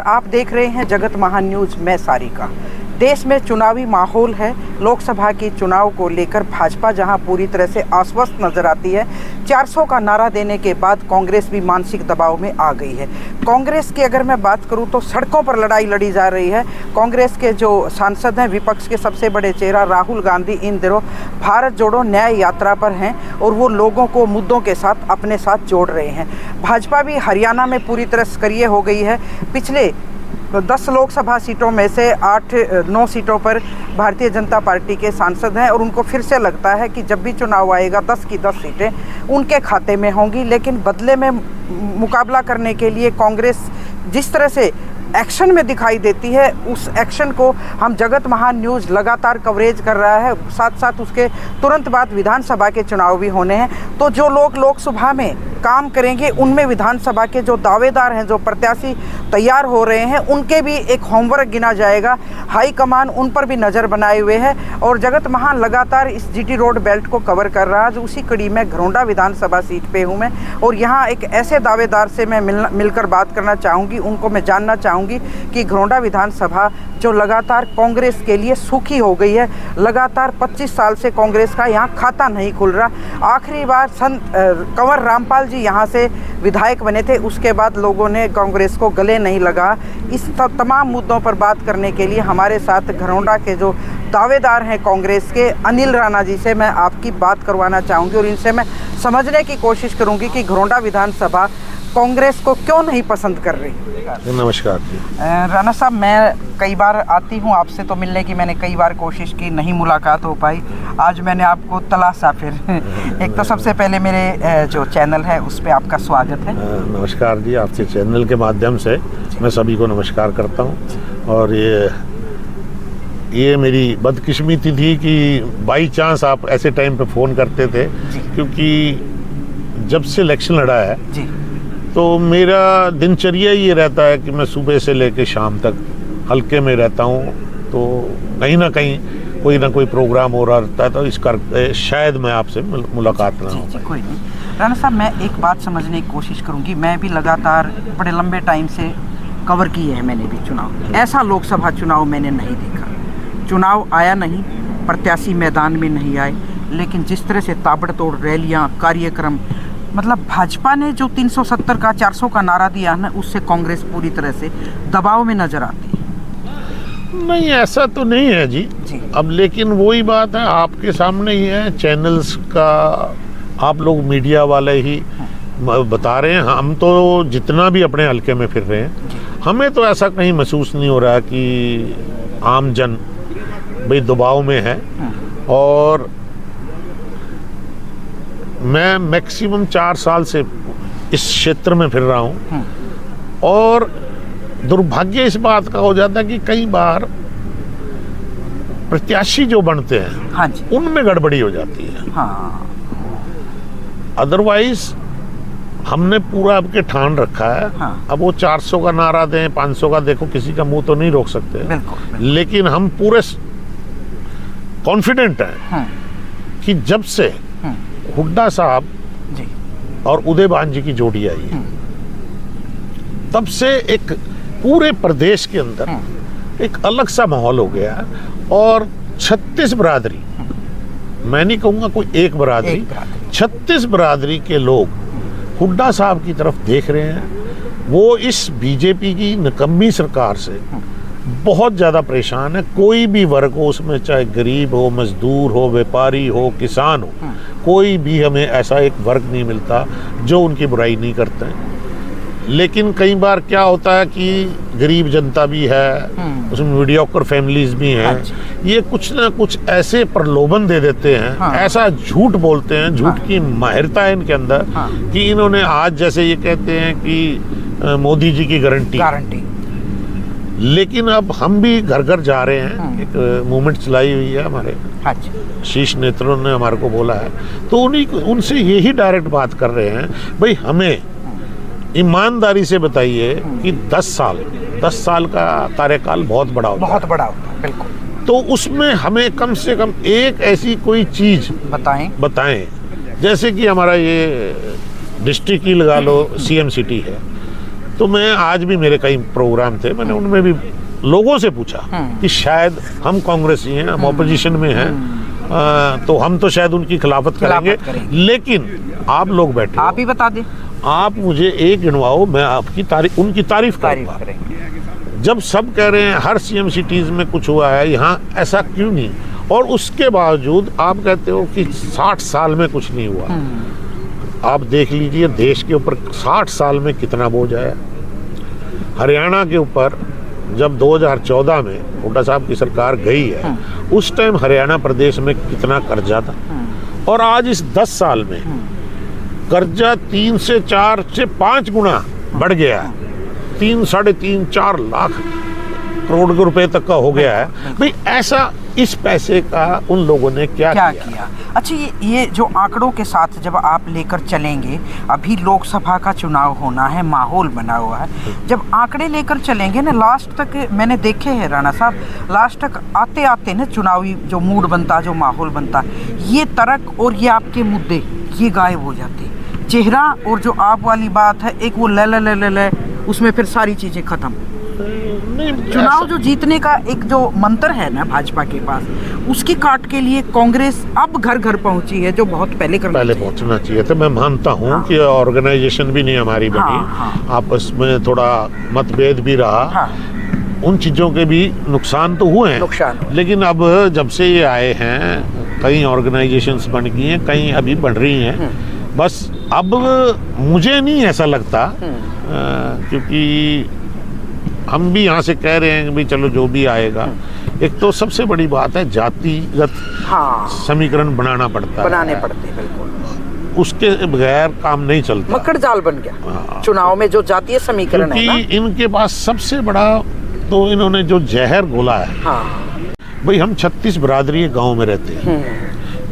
आप देख रहे हैं जगत महान न्यूज़। मैं सारिका। देश में चुनावी माहौल है। लोकसभा के चुनाव को लेकर भाजपा जहां पूरी तरह से आश्वस्त नजर आती है, 400 का नारा देने के बाद कांग्रेस भी मानसिक दबाव में आ गई है। कांग्रेस की अगर मैं बात करूं तो सड़कों पर लड़ाई लड़ी जा रही है। कांग्रेस के जो सांसद हैं, विपक्ष के सबसे बड़े चेहरा राहुल गांधी इन दिनों भारत जोड़ो न्याय यात्रा पर हैं और वो लोगों को मुद्दों के साथ अपने साथ जोड़ रहे हैं। भाजपा भी हरियाणा में पूरी तरह सक्रिय हो गई है। पिछले 10 लोकसभा सीटों में से 8-9 सीटों पर भारतीय जनता पार्टी के सांसद हैं और उनको फिर से लगता है कि जब भी चुनाव आएगा 10 की 10 सीटें उनके खाते में होंगी। लेकिन बदले में मुकाबला करने के लिए कांग्रेस जिस तरह से एक्शन में दिखाई देती है, उस एक्शन को हम जगत महान न्यूज़ लगातार कवरेज कर रहा है। साथ साथ उसके तुरंत बाद विधानसभा के चुनाव भी होने हैं, तो जो लोग लोकसभा में काम करेंगे उनमें विधानसभा के जो दावेदार हैं, जो प्रत्याशी तैयार हो रहे हैं, उनके भी एक होमवर्क गिना जाएगा। हाई कमान उन पर भी नज़र बनाए हुए है और जगत महान लगातार इस जीटी रोड बेल्ट को कवर कर रहा है। जो उसी कड़ी में घरौंडा विधानसभा सीट पे हूँ मैं और यहाँ एक ऐसे दावेदार से मैं मिलकर बात करना चाहूँगी। उनको मैं जानना चाहूँगी कि घरौंडा विधानसभा जो लगातार कांग्रेस के लिए सूखी हो गई है, लगातार 25 साल से कांग्रेस का यहाँ खाता नहीं खुल रहा। आखिरी बार कंवर रामपाल जी यहाँ से विधायक बने थे, उसके बाद लोगों ने कांग्रेस को गले नहीं लगा। इस तमाम मुद्दों पर बात करने के लिए हमारे साथ घरौंडा के जो दावेदार हैं कांग्रेस के, अनिल राणा जी से मैं आपकी बात करवाना चाहूँगी और इनसे मैं समझने की कोशिश करूँगी कि घरौंडा विधानसभा कांग्रेस को क्यों नहीं पसंद कर रही। नमस्कार जी। राणा साहब, मैं कई बार आती हूँ आपसे तो मिलने की मैंने कई बार कोशिश की, नहीं मुलाकात हो पाई। आज मैंने आपको तलाशा फिर। एक तो सबसे पहले मेरे जो चैनल है उस पर आपका स्वागत है। नमस्कार जी। आपके चैनल के माध्यम से मैं सभी को नमस्कार करता हूँ। और ये मेरी बदकिस्मती थी कि बाई चांस आप ऐसे टाइम पे फ़ोन करते थे, क्योंकि जब से इलेक्शन लड़ा है जी, तो मेरा दिनचर्या ये रहता है कि मैं सुबह से लेकर शाम तक हल्के में रहता हूँ। तो कहीं ना कहीं कोई ना कोई प्रोग्राम हो रहा रहता है, तो इस करके शायद मैं आपसे मुलाकात ना हो। कोई नहीं राणा साहब, मैं एक बात समझने की कोशिश करूँगी। मैं भी लगातार बड़े लंबे टाइम से कवर किए हैं मैंने भी चुनाव। ऐसा लोकसभा चुनाव मैंने नहीं देखा। चुनाव आया नहीं, प्रत्याशी मैदान में नहीं आए, लेकिन जिस तरह से ताबड़तोड़ रैलियाँ, कार्यक्रम, मतलब भाजपा ने जो 370 का 400 का नारा दिया ना, उससे कांग्रेस पूरी तरह से दबाव में नजर आती है। नहीं, ऐसा तो नहीं है जी। अब लेकिन वही बात है, आपके सामने ही है, चैनल्स का आप लोग मीडिया वाले ही बता रहे हैं। हम तो जितना भी अपने हल्के में फिर रहे हैं, हमें तो ऐसा कहीं महसूस नहीं हो रहा कि आम जन भाई दबाव में है। और मैं मैक्सिमम 4 साल से इस क्षेत्र में फिर रहा हूँ और दुर्भाग्य इस बात का हो जाता है कि कई बार प्रत्याशी जो बनते हैं, हाँ जी, उनमें गड़बड़ी हो जाती है। हाँ। अदरवाइज हमने पूरा आपके ठान रखा है। हाँ। अब वो 400 का नारा दें, 500 का, देखो किसी का मुंह तो नहीं रोक सकते। बिल्कुल। लेकिन हम पूरे कॉन्फिडेंट हैं कि जब से हुड्डा साहब जी और उदयभान जी की जोड़ी आई है, तब से एक पूरे प्रदेश के अंदर एक अलग सा माहौल हो गया है। और 36 बरादरी, मैं नहीं कहूँगा कोई एक बरादरी, 36 बरादरी के लोग हुड्डा साहब की तरफ देख रहे हैं। वो इस बीजेपी की निकम्मी सरकार से बहुत ज़्यादा परेशान है। कोई भी वर्ग हो उसमें, चाहे गरीब हो, मजदूर हो, व्यापारी हो, किसान हो, कोई भी हमें ऐसा एक वर्ग नहीं मिलता जो उनकी बुराई नहीं करते हैं। लेकिन कई बार क्या होता है कि गरीब जनता भी है, उसमें मीडियोकर फैमिलीज भी हैं, ये कुछ ना कुछ ऐसे प्रलोभन दे देते हैं, ऐसा झूठ बोलते हैं, झूठ की माहिरता है इनके अंदर, कि इन्होंने आज जैसे ये कहते हैं कि मोदी जी की गारंटी। लेकिन अब हम भी घर घर जा रहे हैं। एक मूवमेंट चलाई हुई है हमारे शीर्ष नेताओं ने हमारे को बोला है, तो उनसे यही डायरेक्ट बात कर रहे हैं, भाई हमें ईमानदारी से बताइए कि 10 साल का कार्यकाल बहुत बड़ा होता है। बिल्कुल। तो उसमें हमें कम से कम एक ऐसी कोई चीज बताएं, जैसे कि हमारा ये डिस्ट्रिक्ट ही लगा लो, CM सिटी है, तो मैं आज भी मेरे कई प्रोग्राम थे, मैंने उनमें भी लोगों से पूछा कि शायद हम कांग्रेसी हैं, हम ऑपोजिशन में हैं, तो हम तो शायद उनकी खिलाफत करेंगे, लेकिन आप लोग बैठे, आप ही बता दें, आप मुझे एक गिनवाओ, मैं आपकी उनकी तारीफ करूंगा। जब सब कह रहे हैं हर सीएम सिटीज में कुछ हुआ है, यहाँ ऐसा क्यों नहीं? और उसके बावजूद आप कहते हो कि 60 साल में कुछ नहीं हुआ। आप देख लीजिए देश के ऊपर 60 साल में कितना बोझ आया। हरियाणा के ऊपर जब 2014 में हुड्डा साहब की सरकार गई है, उस टाइम हरियाणा प्रदेश में कितना कर्जा था, और आज इस 10 साल में कर्जा 3 से 4 से 5 गुना बढ़ गया है। 3, 3.5, 4 लाख करोड़ रुपए तक का हो गया है। भाई ऐसा इस पैसे का उन लोगों ने क्या किया? अच्छा, ये जो आंकड़ों के साथ जब आप लेकर चलेंगे, अभी लोकसभा का चुनाव होना है, माहौल बना हुआ है, जब आंकड़े लेकर चलेंगे ना, लास्ट तक मैंने देखे हैं राणा साहब, लास्ट तक आते आते ना चुनावी जो मूड बनता, जो माहौल बनता, ये तर्क और ये आपके मुद्दे ये गायब हो जाते। चेहरा और जो आप वाली बात है, एक वो ले उसमें फिर सारी चीजें खत्म। चुनाव जो जीतने का एक जो मंत्र है ना भाजपा के पास, उसकी काट के लिए कांग्रेस अब घर घर पहुंची है, जो बहुत पहले पहुंचना चाहिए था। मैं मानता हूं कि ऑर्गेनाइजेशन भी नहीं हमारी बनी, आपस में थोड़ा मतभेद भी रहा, उन चीजों के भी नुकसान तो हुए हैं, लेकिन अब जब से ये आए हैं, कई ऑर्गेनाइजेशंस बन गई हैं, कई अभी बढ़ रही हैं। बस अब मुझे नहीं ऐसा लगता, क्योंकि हम भी यहाँ से कह रहे हैं कि भाई चलो जो भी आएगा, एक तो सबसे बड़ी बात है जातिगत समीकरण बनाना पड़ता है, बनाने पड़ते हैं, बिल्कुल, उसके बगैर काम नहीं चलता। मक्खड़ जाल बन गया चुनाव में जो जातीय समीकरण है ना, इनके पास सबसे बड़ा तो इन्होंने जो जहर घोला है। भाई हम 36 बरादरी गांव में रहते हैं,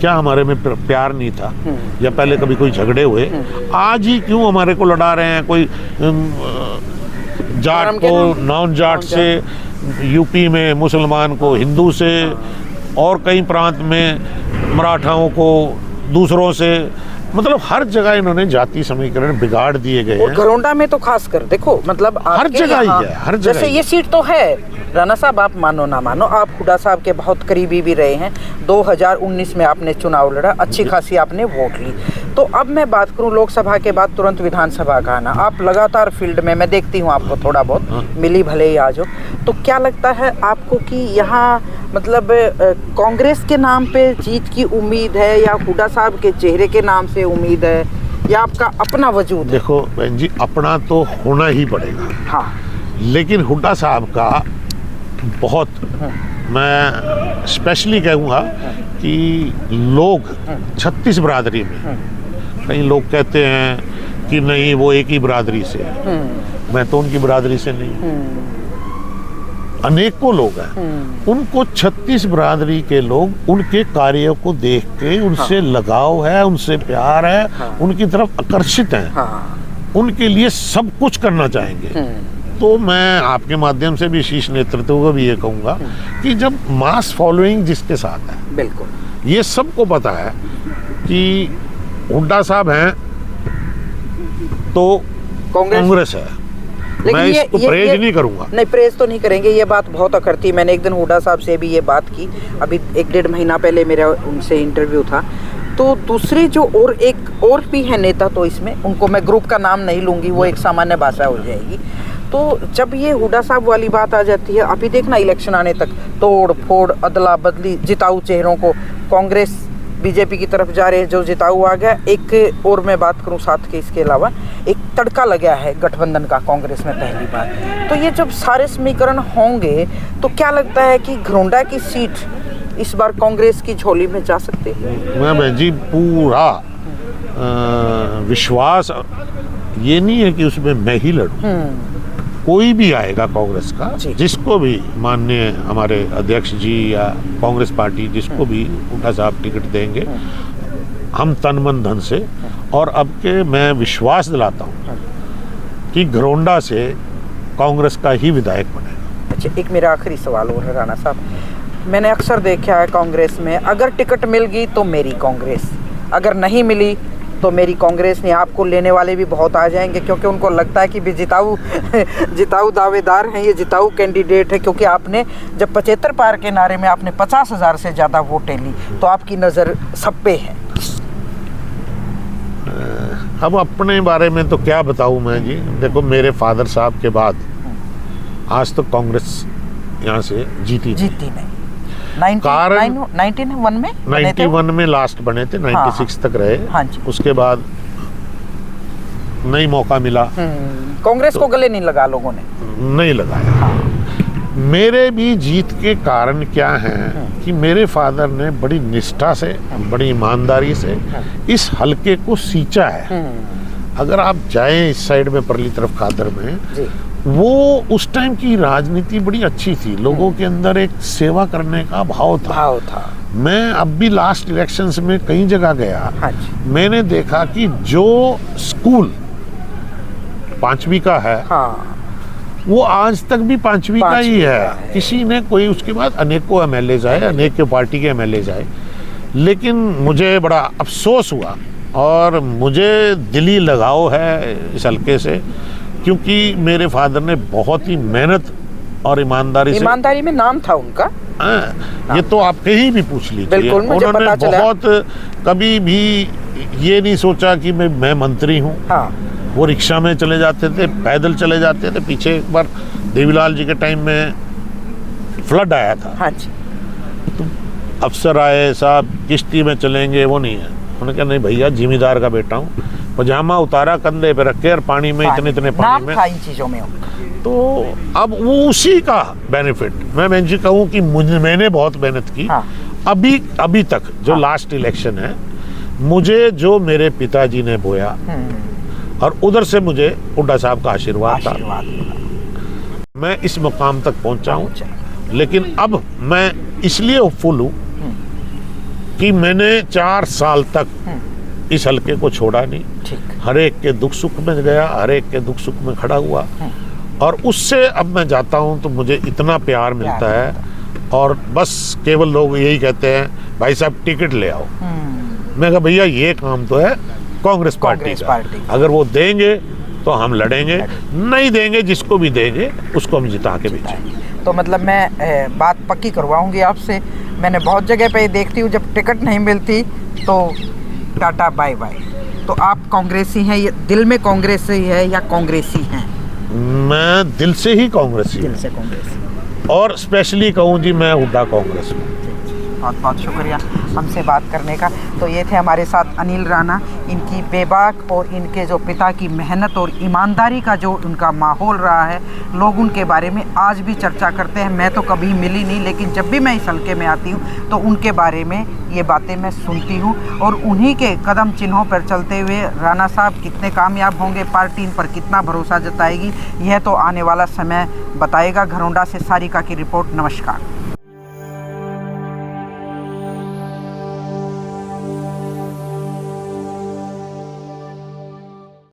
क्या हमारे में प्यार नहीं था? या पहले कभी कोई झगड़े हुए? आज ही क्यों हमारे को लड़ा रहे हैं? कोई जाट को नॉन जाट से, यूपी में मुसलमान को हिंदू से, और कई प्रांत में मराठाओं को दूसरों से, मतलब हर जगह इन्होंने जाति समीकरण बिगाड़ दिए गए हैं। घरोंडा में तो खास कर देखो, मतलब हर जगह ही है, हर जगह। जैसे ये सीट तो है, राणा साहब आप मानो ना मानो, आप हुड्डा साहब के बहुत करीबी भी रहे हैं। 2019 में आपने चुनाव लड़ा, अच्छी खासी आपने वोट ली। तो अब मैं बात करूं लोकसभा के बाद तुरंत विधानसभा का आना, आप लगातार फील्ड में, मैं देखती हूं आपको थोड़ा बहुत, मिली भले ही आज हो, तो क्या लगता है आपको कि यहाँ मतलब कांग्रेस के नाम पे जीत की उम्मीद है, या हुड्डा साहब के चेहरे के नाम से उम्मीद है, या आपका अपना वजूद? देखो बहन जी, अपना तो होना ही पड़ेगा, लेकिन हुड्डा साहब का बहुत, मैं स्पेशली कहूँगा कि लोग 36 बरादरी में, कई लोग कहते हैं कि नहीं वो एक ही बरादरी से है, मैं तो उनकी बरादरी से नहीं, अनेकों लोग हैं, उनको 36 बरादरी के लोग उनके कार्यों को देख के उनसे लगाव है, उनसे प्यार है, उनकी तरफ आकर्षित हैं, उनके लिए सब कुछ करना चाहेंगे। तो मैं आपके माध्यम से भी शीर्ष नेतृत्व को भी ये कहूँगा कि जब मास फॉलोइंग जिसके साथ है, बिल्कुल, ये सबको पता है कि हुड्डा साहब हैं तो कांग्रेस है। मैं इसको प्रेज नहीं करूंगा, नहीं प्रेज तो नहीं करेंगे, ये बात बहुत अखरती। मैंने एक दिन हुड्डा साहब से भी ये बात की, अभी 1-1.5 महीना पहले मेरा उनसे इंटरव्यू था। तो दूसरे जो और भी है नेता, तो इसमें उनको मैं ग्रुप का नाम नहीं लूंगी, वो एक सामान्य भाषा हो जाएगी। तो जब ये हुड्डा साहब वाली बात आ जाती है, अभी देखना इलेक्शन आने तक तोड़ फोड़, अदला बदली, जिताऊ चेहरों को कांग्रेस बीजेपी की तरफ जा रहे हैं, जो जिताऊ आ गया। एक और मैं बात करूं साथ के, इसके अलावा एक तड़का लगा है गठबंधन का कांग्रेस में पहली बार। तो ये जब सारे समीकरण होंगे, तो क्या लगता है कि घरोंडा की सीट इस बार कांग्रेस की झोली में जा सकती है? मैं बहन जी पूरा विश्वास ये नहीं है कि उसमें मैं ही लड़ूं, कोई भी आएगा कांग्रेस का, जिसको भी माननीय हमारे अध्यक्ष जी या कांग्रेस पार्टी जिसको भी हुड्डा साहब टिकट देंगे, हम तन मन धन से, और अब के मैं विश्वास दिलाता हूँ कि घरोंडा से कांग्रेस का ही विधायक बनेगा। अच्छा, एक मेरा आखिरी सवाल और है राणा साहब, मैंने अक्सर देखा है कांग्रेस में, अगर टिकट मिल गई तो मेरी कांग्रेस, अगर नहीं मिली तो मेरी कांग्रेस ने आपको लेने वाले भी बहुत आ जाएंगे, क्योंकि उनको लगता है कि भी जिताऊ जिताऊ दावेदार हैं, ये जिताऊ कैंडिडेट है। क्योंकि आपने जब 75 पार के नारे में आपने 50,000 से ज़्यादा वोटें ली, तो आपकी नज़र सब पे है। अब अपने बारे में तो क्या बताऊं मैं जी। देखो, मेरे फादर साहब के बाद आज तक कांग्रेस यहाँ से जीती नहीं। 91 में 91 में लास्ट बने थे, 96 तक रहे। हाँ जी। उसके बाद नहीं मौका मिला, कांग्रेस को गले नहीं लगा लोगों ने, नहीं लगाया। मेरे भी जीत के कारण क्या है कि मेरे फादर ने बड़ी निष्ठा से, बड़ी ईमानदारी से इस हलके को सींचा है। अगर आप जाएं इस साइड में परली तरफ खादर में, वो उस टाइम की राजनीति बड़ी अच्छी थी। लोगों के अंदर एक सेवा करने का भाव था। मैं अब भी लास्ट इलेक्शंस में कई जगह गया, मैंने देखा कि जो स्कूल 5वीं का है, वो आज तक भी 5वीं का ही है। किसी ने कोई, उसके बाद अनेकों एमएलए आए, अनेकों पार्टी के एमएलए आए, लेकिन मुझे बड़ा अफसोस हुआ और मुझे दिली लगाव है इस हल्के से, क्योंकि मेरे फादर ने बहुत ही मेहनत और ईमानदारी में नाम था उनका। ये तो आप कहीं भी पूछ लीजिए, उन्होंने बहुत कभी भी ये नहीं सोचा कि मैं मंत्री हूँ। वो रिक्शा में चले जाते थे, पैदल चले जाते थे। पीछे एक बार देवीलाल जी के टाइम में फ्लड आया था, तो अफसर आए, साहब किश्ती में चलेंगे, वो नहीं है। उन्होंने कहा नहीं भैया, जिम्मेदार का बेटा हूँ। पजामा उतारा, कंधे पे रखे और पानी में इतने पानी में, इन चीजों में। तो अब वो उसी का बेनिफिट मैं जी कहूँ कि मैंने बहुत मेहनत की। अभी तक जो लास्ट इलेक्शन है, मुझे जो मेरे पिताजी ने बोया और उधर से मुझे हुड्डा साहब का आशीर्वाद था, मैं इस मुकाम तक पहुंचा हूं। लेकिन अब मैं इसलिए होपफुल हूं कि मैंने 4 साल तक इस हलके को छोड़ा नहीं। हर एक के दुख सुख में गया, हर एक के दुख सुख में खड़ा हुआ, और उससे अब मैं जाता हूं तो मुझे इतना प्यार मिलता है। और बस केवल लोग यही कहते हैं, भाई साहब टिकट ले आओ। मैं कहा भैया ये काम तो है कांग्रेस पार्टी का, अगर वो देंगे तो हम लड़ेंगे, नहीं देंगे जिसको भी देंगे उसको हम जिता के भेजेंगे। तो मतलब मैं बात पक्की करवाऊंगी आपसे। मैंने बहुत जगह पे देखती हूँ, जब टिकट नहीं मिलती तो टाटा बाय बाय। तो आप कांग्रेसी हैं, ये दिल में कांग्रेसी है या कांग्रेसी हैं? मैं दिल से ही कांग्रेसी, और स्पेशली कहूँ जी, मैं हुड्डा कांग्रेस हूँ। बहुत बहुत शुक्रिया हमसे बात करने का। तो ये थे हमारे साथ अनिल राणा। इनकी बेबाक और इनके जो पिता की मेहनत और ईमानदारी का जो उनका माहौल रहा है, लोग उनके बारे में आज भी चर्चा करते हैं। मैं तो कभी मिली नहीं, लेकिन जब भी मैं इस हल्के में आती हूँ तो उनके बारे में ये बातें मैं सुनती हूँ। और उन्हीं के कदम चिन्हों पर चलते हुए राणा साहब कितने कामयाब होंगे, पार्टी इन पर कितना भरोसा जताएगी, यह तो आने वाला समय बताएगा। घरौंडा से सारिका की रिपोर्ट। नमस्कार।